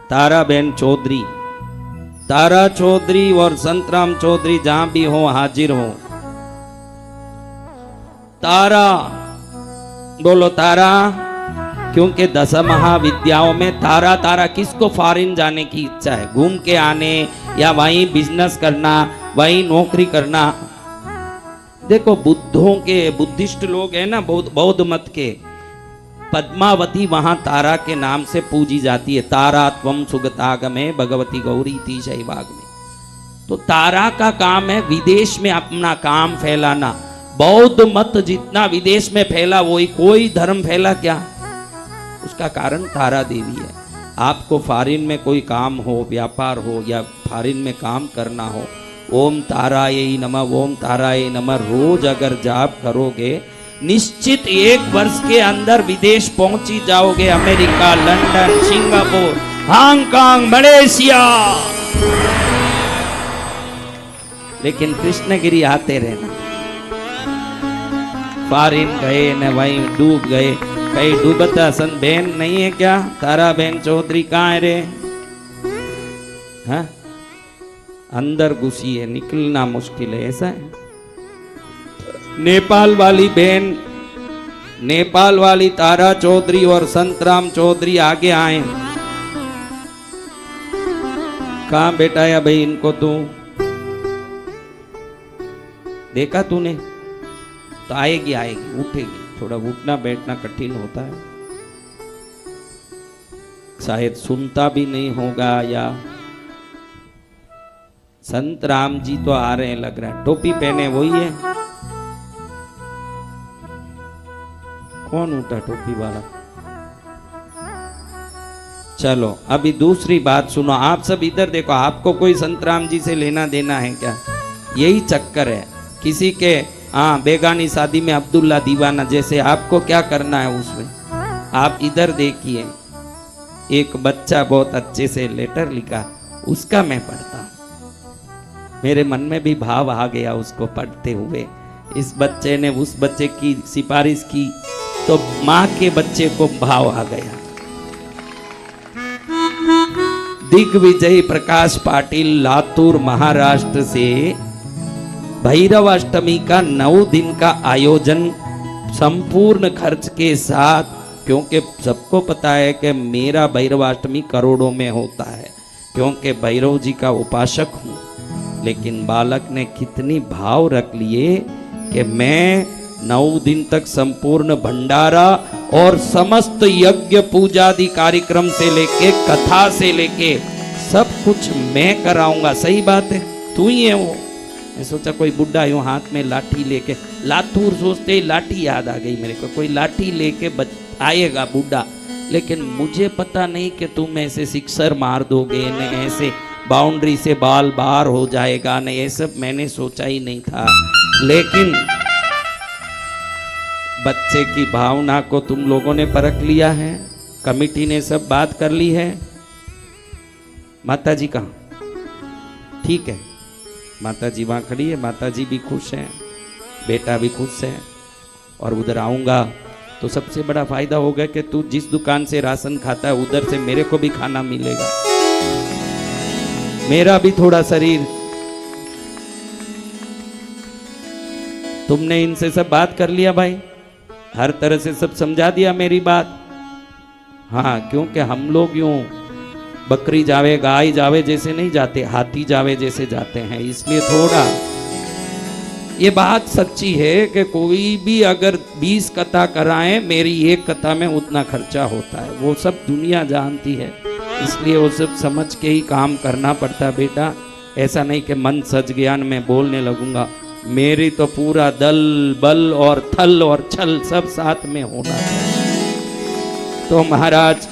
Speaker 1: तारा बहन चौधरी, तारा चौधरी और संतराम चौधरी जहां भी हो हाजिर हो। तारा बोलो तारा, क्योंकि 10 महाविद्याओं में तारा तारा किसको फॉरेन जाने की इच्छा है, घूम के आने या वहीं बिजनेस करना, वहीं नौकरी करना। देखो बुद्धों के, बुद्धिस्ट लोग हैं ना, बौद्ध मत के, पद्मावती वहां तारा के नाम से पूजी जाती है। तारा त्वम सुगतागमे भगवती गौरी थी शैवाग में। तो तारा का काम है विदेश में अपना काम फैलाना। बौद्ध मत जितना विदेश में फैला वही कोई धर्म फैला क्या, उसका कारण तारा देवी है। आपको फॉरेन में कोई काम हो, व्यापार हो या फॉरेन में काम करना हो, ओम ताराये नमः, ओम ताराये नमः रोज अगर जाप करोगे, निश्चित 1 वर्ष के अंदर विदेश पहुंची जाओगे। America, London, Singapore, Hong Kong, Malaysia. लेकिन कृष्णगिरी आते रहना। फॉरेन गए न वहीं डूब गए। कहीं डूबता सन बहन नहीं है क्या? तारा बहन चौधरी कहाँ है रे? हाँ? अंदर घुसी है, निकलना मुश्किल है, ऐसा है। नेपाल वाली बहन, नेपाल वाली तारा चौधरी और संतराम चौधरी आगे आए। कहाँ बैठाया भाई इनको? तू देखा तूने? तो आएगी आएगी, उठेगी। थोड़ा उठना बैठना कठिन होता है, शायद सुनता भी नहीं होगा। या संत राम जी तो आ रहे हैं लग रहा है। टोपी पहने वही है। कौन उठा टोपी वाला? चलो अभी दूसरी बात सुनो। आप सब इधर देखो, आपको कोई संत राम जी से लेना देना है क्या? यही चक्कर है किसी के। हाँ, बेगानी शादी में अब्दुल्ला दीवाना जैसे आपको क्या करना है उसमें? आप इधर देखिए, एक बच्चा बहुत अच्छे से लेटर लिखा, उसका मैं पढ़ता हूँ। मेरे मन में भी भाव आ गया उसको पढ़ते हुए। इस बच्चे ने उस बच्चे की सिफारिश की तो माँ के बच्चे को भाव आ गया। दिग्विजय प्रकाश पाटिल लातूर महाराष्ट्र से भैरव अष्टमी का 9 दिन का आयोजन संपूर्ण खर्च के साथ, क्योंकि सबको पता है कि मेरा भैरवाष्टमी करोड़ों में होता है क्योंकि भैरव जी का उपासक हूँ। लेकिन बालक ने कितनी भाव रख लिए कि मैं 9 दिन तक संपूर्ण भंडारा और समस्त यज्ञ पूजादि कार्यक्रम से लेके कथा से लेके सब कुछ मैं कराऊंगा। सही बात है, तू ही है वो। मैं सोचा कोई बुढ़ा यूं हाथ में लाठी लेके, लातूर सोचते ही लाठी याद आ गई मेरे को। कोई लाठी लेके आएगा बूढ़ा, लेकिन मुझे पता नहीं कि तुम ऐसे सिक्सर मार दोगे, न ऐसे बाउंड्री से बाल बाहर हो जाएगा, न ये सब मैंने सोचा ही नहीं था। लेकिन बच्चे की भावना को तुम लोगों ने परख लिया है, कमिटी ने सब बात कर ली है। माता जी कहाँ? ठीक है, माता जी वहाँ खड़ी है, माता जी भी खुश हैं, बेटा भी खुश है। और उधर आऊँगा तो सबसे बड़ा फायदा होगा कि तू जिस दुकान से राशन खाता है उधर से मेरे को भी खाना मिलेगा, मेरा भी थोड़ा शरीर। तुमने इनसे सब बात कर लिया भाई, हर तरह से सब समझा दिया मेरी बात। हाँ, क्योंकि हम लोग यूं बकरी जावे गाय जावे जैसे नहीं जाते, हाथी जावे जैसे जाते हैं। इसलिए थोड़ा ये बात सच्ची है कि कोई भी अगर 20 कथा कराएं, मेरी एक कथा में उतना खर्चा होता है, वो सब दुनिया जानती है। इसलिए वो सब समझ के ही काम करना पड़ता है बेटा। ऐसा नहीं कि मन सज गया मैं बोलने लगूंगा। मेरी तो पूरा दल बल और थल और छल सब साथ में होना है। तो महाराज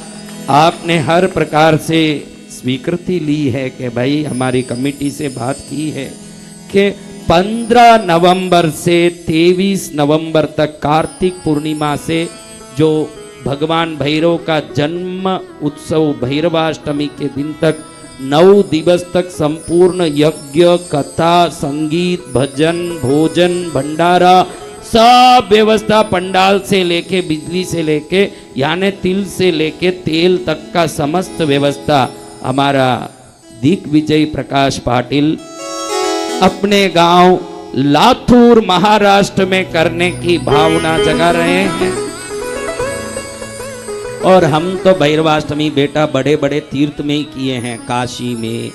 Speaker 1: आपने हर प्रकार से स्वीकृति ली है कि भाई हमारी कमेटी से बात की है कि 15 नवंबर से 23 नवंबर तक कार्तिक पूर्णिमा से जो भगवान भैरव का जन्म उत्सव भैरवाष्टमी के दिन तक 9 दिवस तक संपूर्ण यज्ञ कथा संगीत भजन भोजन भंडारा सब व्यवस्था पंडाल से लेके बिजली से लेके यानी तिल से लेके तेल तक का समस्त व्यवस्था हमारा दिग्विजय प्रकाश पाटिल अपने गांव लातूर महाराष्ट्र में करने की भावना जगा रहे हैं। और हम तो भैरवाष्टमी बेटा बड़े बड़े तीर्थ में ही किए हैं, काशी में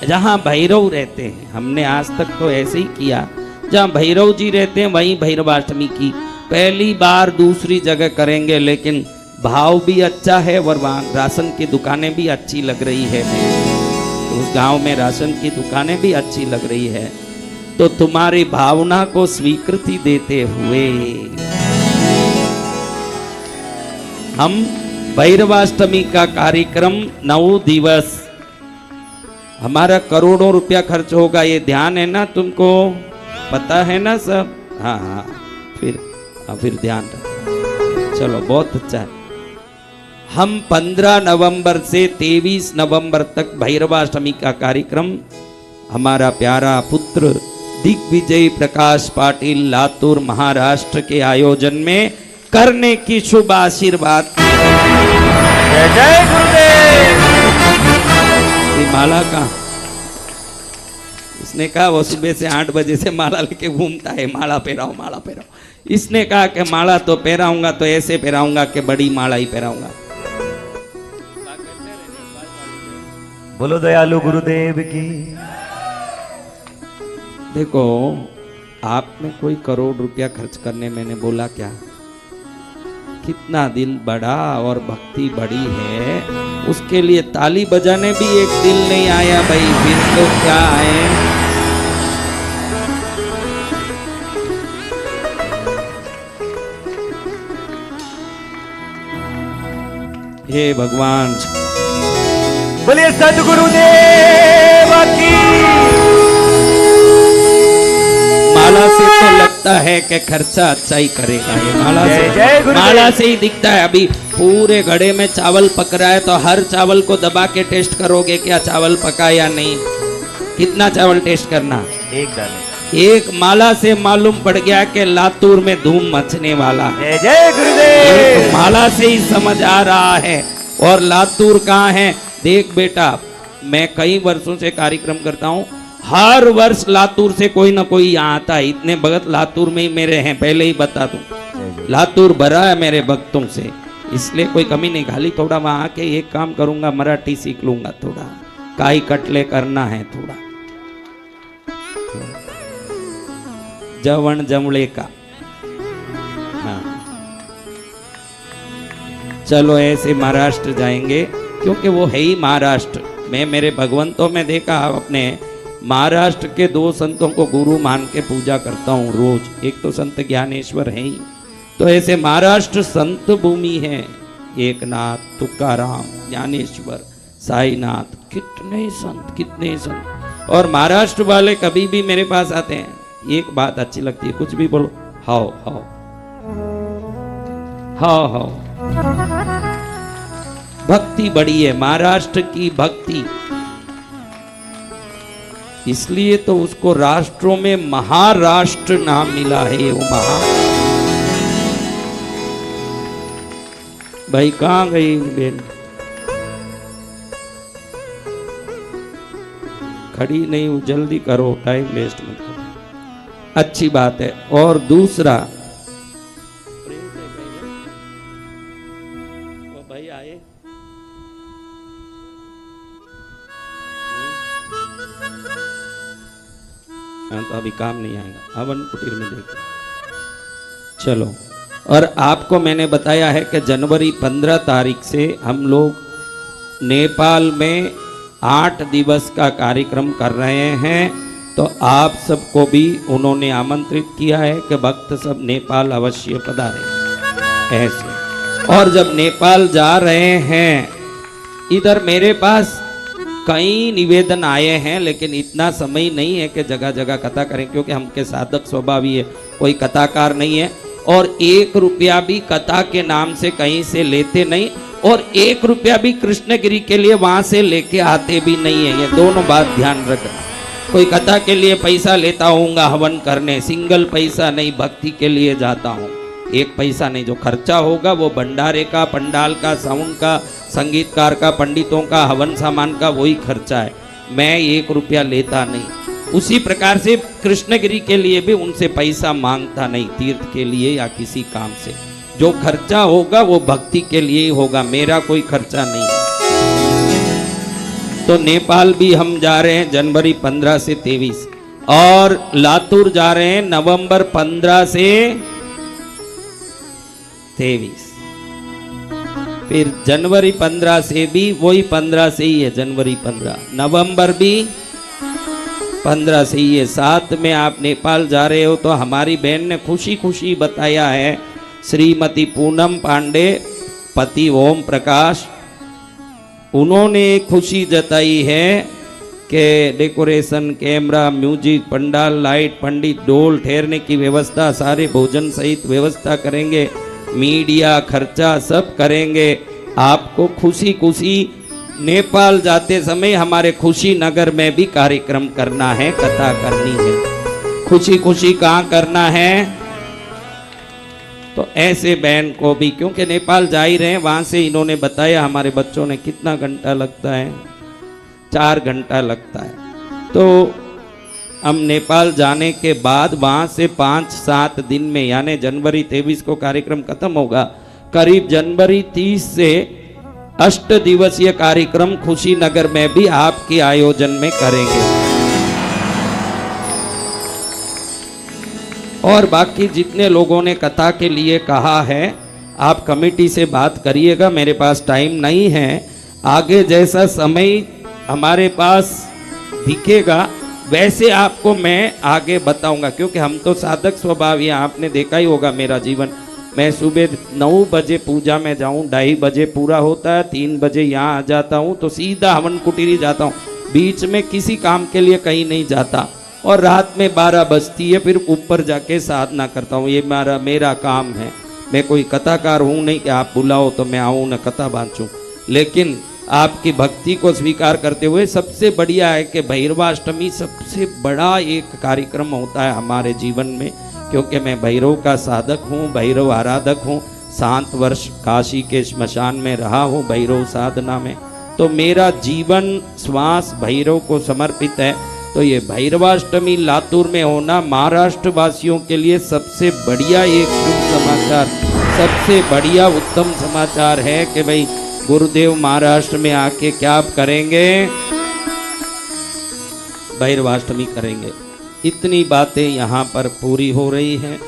Speaker 1: जहाँ भैरव रहते हैं। हमने आज तक तो ऐसे ही किया, जहाँ भैरव जी रहते हैं वहीं भैरवाष्टमी की। पहली बार दूसरी जगह करेंगे, लेकिन भाव भी अच्छा है और वहाँ राशन की दुकानें भी अच्छी लग रही है। उस गांव में राशन की दुकानें भी अच्छी लग रही है। तो तुम्हारी भावना को स्वीकृति देते हुए हम भैरवाष्टमी का कार्यक्रम 9 दिवस हमारा करोड़ों रुपया खर्च होगा, ये ध्यान है ना तुमको, पता है ना सब? हाँ हाँ, फिर ध्यान रखो। चलो बहुत अच्छा है। हम 15 नवंबर से 23 नवंबर तक भैरवाष्टमी का कार्यक्रम हमारा प्यारा पुत्र दिग्विजय प्रकाश पाटिल लातूर महाराष्ट्र के आयोजन में करने की शुभ आशीर्वाद।
Speaker 2: जय जय गुरुदेव।
Speaker 1: माला का इसने कहा वो सुबह से 8 बजे से माला लेके घूमता है, माला पहराओ माला पहराओ। इसने कहा कि माला तो पहराऊंगा तो ऐसे पहराऊंगा कि बड़ी माला ही पहराऊंगा।
Speaker 2: बोलो दयालु गुरुदेव की।
Speaker 1: देखो आपने कोई करोड़ रुपया खर्च करने मैंने बोला क्या? कितना दिल बड़ा और भक्ति बड़ी है, उसके लिए ताली बजाने भी एक दिल नहीं आया भाई, फिर तो क्या है। हे भगवान,
Speaker 2: बोलिए सदगुरुदेव की।
Speaker 1: माला से तो लगता है कि खर्चा अच्छा ही करेगा ये। माला से ही दिखता है। अभी पूरे घड़े में चावल पक रहा है तो हर चावल को दबा के टेस्ट करोगे क्या चावल पका या नहीं? कितना चावल टेस्ट करना?
Speaker 2: एक दाने।
Speaker 1: एक माला से मालूम पड़ गया कि लातूर में धूम मचने वाला है।
Speaker 2: जय जय गुरुदेव।
Speaker 1: एक माला से ही समझ आ रहा है। और लातूर कहाँ है? देख बेटा, मैं कई वर्षों से कार्यक्रम करता हूँ, हर वर्ष लातूर से कोई ना कोई यहाँ आता है। इतने भगत लातूर में ही मेरे हैं, पहले ही बता दूं। लातूर भरा है मेरे भक्तों से, इसलिए कोई कमी नहीं। खाली थोड़ा वहाँ आके एक काम करूंगा, मराठी सीख लूंगा, थोड़ा काई कटले करना है, थोड़ा जवण जमले का। हाँ चलो ऐसे महाराष्ट्र जाएंगे, क्योंकि वो है ही महाराष्ट्र। मैं मेरे भगवंतों में देखा, अपने महाराष्ट्र के 2 संतों को गुरु मान के पूजा करता हूँ रोज। एक तो संत ज्ञानेश्वर है ही, तो ऐसे महाराष्ट्र संत भूमि है। एकनाथ, तुकाराम, ज्ञानेश्वर, साईनाथ, कितने संत। और महाराष्ट्र वाले कभी भी मेरे पास आते हैं, एक बात अच्छी लगती है, कुछ भी बोलो, हाओ हाओ हाओ हाओ। भक्ति बड़ी है महाराष्ट्र की भक्ति, इसलिए तो उसको राष्ट्रों में महाराष्ट्र नाम मिला है। वो भाई कहाँ गई बेन? खड़ी नहीं हूं, जल्दी करो, टाइम वेस्ट मत करो। अच्छी बात है। और दूसरा, वो भाई आए, तो अभी काम नहीं आएगा, हवन कुटीर में देखते। चलो, और आपको मैंने बताया है कि जनवरी 15 तारीख से हम लोग नेपाल में 8 दिवस का कार्यक्रम कर रहे हैं। तो आप सबको भी उन्होंने आमंत्रित किया है कि भक्त सब नेपाल अवश्य पधारें ऐसे। और जब नेपाल जा रहे हैं, इधर मेरे पास कई निवेदन आए हैं, लेकिन इतना समय नहीं है कि जगह जगह कथा करें, क्योंकि हमके साधक स्वभाव ही है, कोई कथाकार नहीं है। और 1 रुपया भी कथा के नाम से कहीं से लेते नहीं, और 1 रुपया भी कृष्णगिरी के लिए वहां से लेके आते भी नहीं है। ये दोनों बात ध्यान रखें। कोई कथा के लिए पैसा लेता होऊंगा हवन करने, सिंगल पैसा नहीं, भक्ति के लिए जाता हूँ, 1 पैसा नहीं। जो खर्चा होगा वो भंडारे का, पंडाल का, साउंड का, संगीतकार का, पंडितों का, हवन सामान का, वही खर्चा है। मैं 1 रुपया लेता नहीं। उसी प्रकार से कृष्णगिरी के लिए भी उनसे पैसा मांगता नहीं, तीर्थ के लिए या किसी काम से। जो खर्चा होगा वो भक्ति के लिए ही होगा, मेरा कोई खर्चा नहीं है। तो नेपाल भी हम जा रहे हैं जनवरी 15 से 23, और लातूर जा रहे हैं नवंबर 15 से 23। फिर जनवरी 15 से भी वही 15 से ही है, जनवरी 15, नवंबर भी 15 से ही है। साथ में आप नेपाल जा रहे हो तो हमारी बहन ने खुशी खुशी बताया है, श्रीमती पूनम पांडे, पति ओम प्रकाश, उन्होंने खुशी जताई है कि decoration, camera, music, pandal, light, पंडित, डोल, ठहरने की व्यवस्था, सारे भोजन सहित व्यवस्था करेंगे, मीडिया खर्चा सब करेंगे। आपको खुशी खुशी नेपाल जाते समय हमारे खुशी नगर में भी कार्यक्रम करना है, कथा करनी है। खुशी खुशी कहाँ करना है? तो ऐसे बहन को भी, क्योंकि नेपाल जा ही रहे हैं, वहाँ से इन्होंने बताया, हमारे बच्चों ने, कितना घंटा लगता है? 4 घंटा लगता है। तो हम नेपाल जाने के बाद वहाँ से 5-7 दिन में, यानी जनवरी 23 को कार्यक्रम खत्म होगा, करीब जनवरी 30 से 8 दिवसीय कार्यक्रम खुशी नगर में भी आपके आयोजन में करेंगे। और बाकी जितने लोगों ने कथा के लिए कहा है, आप कमेटी से बात करिएगा, मेरे पास टाइम नहीं है। आगे जैसा समय हमारे पास दिखेगा वैसे आपको मैं आगे बताऊंगा, क्योंकि हम तो साधक स्वभाव, या आपने देखा ही होगा मेरा जीवन। मैं सुबह 9 बजे पूजा में जाऊं, 2:30 बजे पूरा होता है, 3 बजे यहाँ आ जाता हूँ, तो सीधा हवन कुटीरी जाता हूँ, बीच में किसी काम के लिए कहीं नहीं जाता। और रात में 12 बजती है, फिर ऊपर जाके साधना करता हूँ। ये मेरा काम है। मैं कोई कथाकार हूँ नहीं कि आप बुलाओ तो मैं आऊँ न कथा बांचूँ, लेकिन आपकी भक्ति को स्वीकार करते हुए सबसे बढ़िया है कि भैरवाष्टमी सबसे बड़ा एक कार्यक्रम होता है हमारे जीवन में, क्योंकि मैं भैरव का साधक हूँ, भैरव आराधक हूँ। 7 वर्ष काशी के श्मशान में रहा हूँ भैरव साधना में, तो मेरा जीवन श्वास भैरव को समर्पित है। तो ये भैरवाष्टमी लातूर में होना महाराष्ट्र वासियों के लिए सबसे बढ़िया एक शुभ समाचार, सबसे बढ़िया उत्तम समाचार है कि भाई गुरुदेव महाराष्ट्र में आके क्या आप करेंगे? भैरवाष्टमी करेंगे। इतनी बातें यहाँ पर पूरी हो रही हैं।